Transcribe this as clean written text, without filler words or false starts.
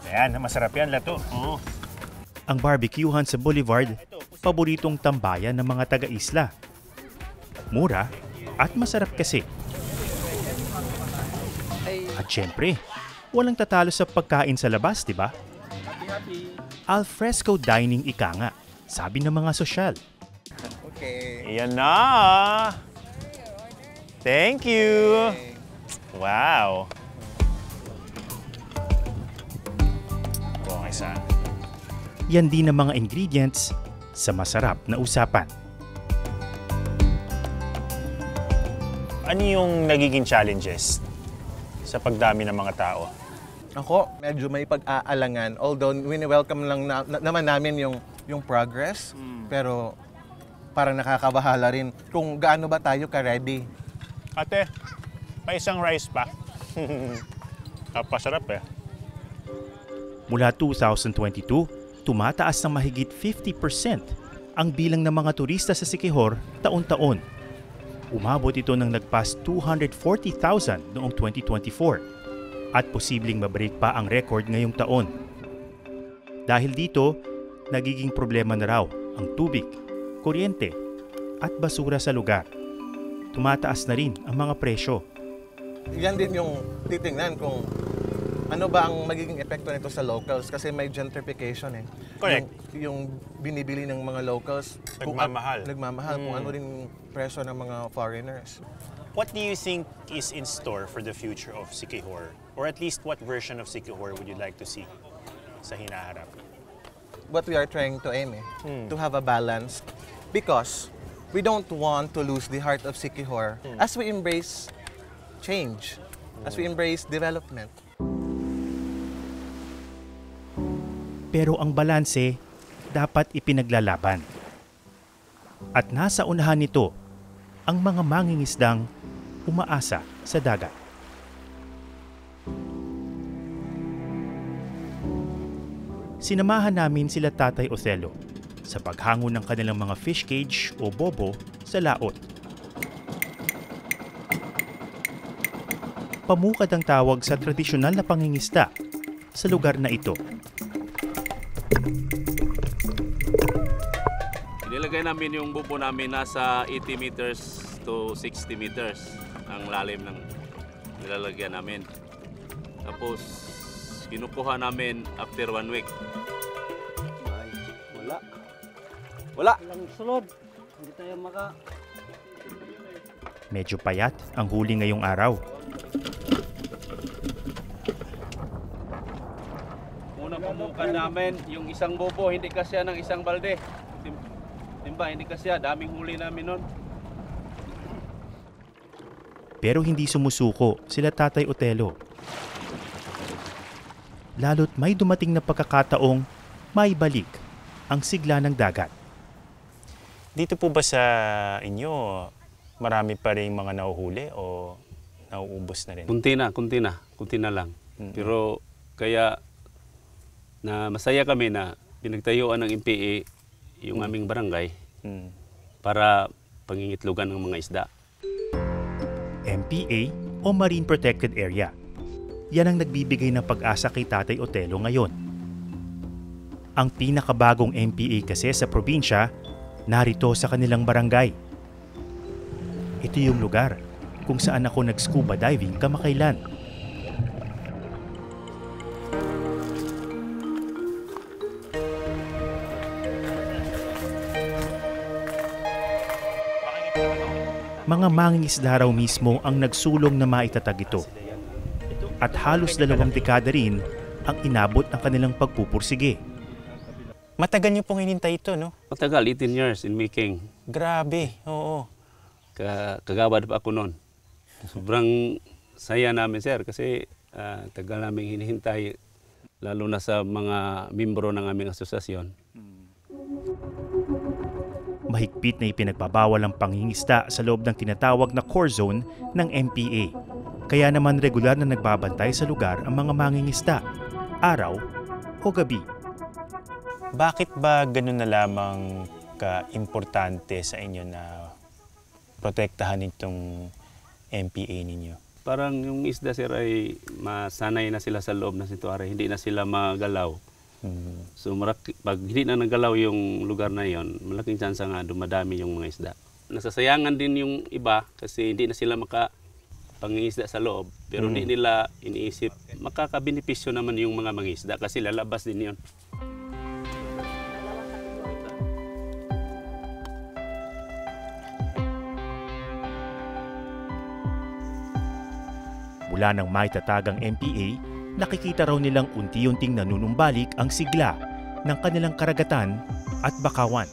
Ayan, masarap yan, Lato. Oo. Ang barbecuehan sa Boulevard, paboritong tambayan ng mga taga-isla. Mura at masarap kasi. At syempre, walang tatalo sa pagkain sa labas, di ba? Alfresco dining ika nga, sabi ng mga sosyal. Okay. Ayan na! Thank you! Wow! Okay, saan? Yan din ang mga ingredients sa masarap na usapan. Ano yung nagiging challenges sa pagdami ng mga tao? Ako, medyo may pag-aalangan. Although, wini-welcome lang naman namin yung progress. Pero parang nakakabahala rin kung gaano ba tayo ka-ready. Ate, pa isang rice pa. Napasarap eh. Mula 2022, tumataas ng mahigit 50% ang bilang ng mga turista sa Siquijor taon-taon. Umabot ito ng lagpas 240,000 noong 2024 at posibleng mabreak pa ang record ngayong taon. Dahil dito, nagiging problema na raw ang tubig, kuryente at basura sa lugar. Tumataas na rin ang mga presyo. Yan din yung titingnan kung ano ba ang magiging epekto nito sa locals kasi may gentrification eh. Correct. Yung binibili ng mga locals. Nagmamahal. Nagmamahal kung ano rin presyo ng mga foreigners. What do you think is in store for the future of Siquijor? Or at least what version of Siquijor would you like to see sa hinaharap? What we are trying to aim to have a balance because we don't want to lose the heart of Siquijor as we embrace change, as we embrace development. Pero ang balanse dapat ipinaglalaban. At nasa unahan nito ang mga mangingisdang umaasa sa dagat. Sinamahan namin sila Tatay Othello sa paghango ng kanilang mga fish cage o bobo sa laot. Pamukad ang tawag sa tradisyonal na pangingisda sa lugar na ito. Inilagay namin yung bubo namin nasa 80 meters to 60 meters ang lalim ng nilalagyan namin. Tapos kinukuha namin after 1 week. Ay, wala. Walang sulod. Hindi tayo Medyo payat ang huli ngayong araw. Una pumukan namin yung isang bobo, hindi kasya ng isang balde. Timba, hindi kasya. Daming huli namin nun. Pero hindi sumusuko sila Tatay Othello. Lalo't may dumating na pagkakataong may balik ang sigla ng dagat. Dito po ba sa inyo, marami pa rin mga nahuhuli o nauubos na rin? Kunti na lang. Pero kaya na masaya kami na pinagtayuan ng MPA yung aming barangay para pangingitlogan ng mga isda. MPA o Marine Protected Area. Yan ang nagbibigay ng pag-asa kay Tatay Othello ngayon. Ang pinakabagong MPA kasi sa probinsya, narito sa kanilang barangay. Ito yung lugar kung saan ako nag-scuba diving kamakailan. Mga mangingisda raw mismo ang nagsulong na maitatag ito. At halos 2 dekada rin ang inabot ng kanilang pagpupursige. Matagal niyo pong hinintay ito, no? Matagal, 18 years in making. Grabe, oo. Kagawad pa ako noon. Sobrang saya namin, sir, kasi tagal namin hinihintay, lalo na sa mga membro ng aming asosasyon. Mahigpit na ipinagbabawal ang pangingisda sa loob ng tinatawag na core zone ng MPA. Kaya naman regular na nagbabantay sa lugar ang mga mangingisda, araw o gabi. Bakit ba ganun na lamang ka-importante sa inyo na protektahan itong MPA ninyo? parang yung isda sir ay masanay na sila sa loob ng estuaryo, hindi na sila magalaw. So pag hindi na nagalaw yung lugar na yon, malaking chance nga dumadami yung mga isda. Nasasayangan din yung iba kasi hindi na sila pangingisda sa loob, pero hindi nila iniisip makakabenepisyo naman yung mga mangisda kasi lalabas din yon. Mula nang may tatagang MPA, nakikita raw nilang unti-unting nanunumbalik ang sigla ng kanilang karagatan at bakawan.